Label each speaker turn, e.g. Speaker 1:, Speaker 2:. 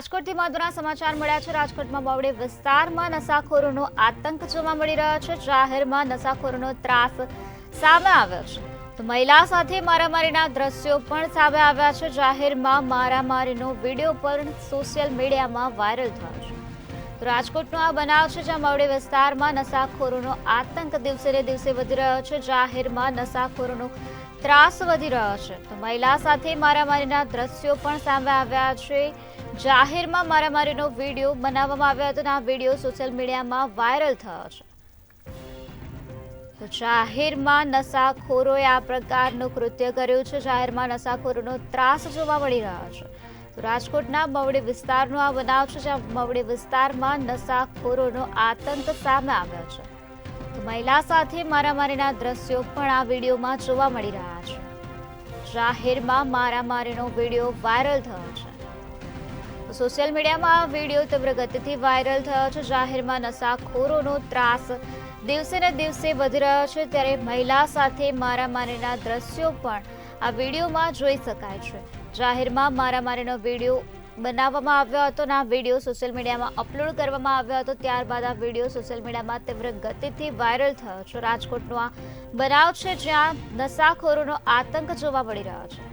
Speaker 1: રાજકોટથી મહત્વના સમાચાર મળ્યા છે। રાજકોટમાં બાવડી વિસ્તારમાં નશાખોરોનો આતંક જોવા મળી રહ્યો છે। જાહેરમાં નશાખોરોનો ત્રાસ સામે આવ્યો છે તો મહિલા સાથે મારામારીના દ્રશ્યો પણ સામે આવ્યા છે। જાહેરમાં મારામારીનો વિડીયો પણ સોશિયલ મીડિયામાં વાયરલ થયો છે। તો રાજકોટનો આ બનાવ છે જ્યાં બાવડી વિસ્તારમાં નશાખોરોનો આતંક દિવસે ને દિવસે વધી રહ્યો છે। જાહેરમાં નશાખોરોનો ત્રાસ વધી રહ્યો છે તો મહિલા સાથે મારામારીના દ્રશ્યો પણ સામે આવ્યા છે। જાહેરમાં મારામારીનો વિડીયો બનાવવામાં આવ્યો હતો અને આ વિડીયો સોશિયલ મીડિયામાં વાયરલ થયો છે। તો જાહેરમાં નશાખોરોએ આ પ્રકારનું કૃત્ય કર્યું છે। જાહેરમાં નશાખોરોનો ત્રાસ જોવા મળી રહ્યો છે। તો રાજકોટના બાવડી વિસ્તારનો આ બનાવ છે જ્યાં બાવડી વિસ્તારમાં નશાખોરોનો આતંક સામે આવ્યો છે તો મહિલા સાથે મારામારીના દ્રશ્યો પણ આ વિડીયોમાં જોવા મળી રહ્યા છે। જાહેરમાં મારામારીનો વિડીયો વાયરલ થયો છે। સોશિયલ મીડિયામાં આ વિડીયો તીવ્ર ગતિથી વાયરલ થયો છે। જાહેરમાં નશાખોરોનો ત્રાસ દિવસે ને દિવસે વધી રહ્યો છે ત્યારે મહિલા સાથે મારામારીના દ્રશ્યો પણ આ વિડીયોમાં જોઈ શકાય છે। જાહેરમાં મારામારીનો વિડીયો બનાવવામાં આવ્યો હતો અને આ વિડીયો સોશિયલ મીડિયામાં અપલોડ કરવામાં આવ્યો હતો। ત્યારબાદ આ વિડીયો સોશિયલ મીડિયામાં તીવ્ર ગતિથી વાયરલ થયો છે। રાજકોટનો આ બનાવ છે જ્યાં નશાખોરોનો આતંક જોવા મળી રહ્યો છે।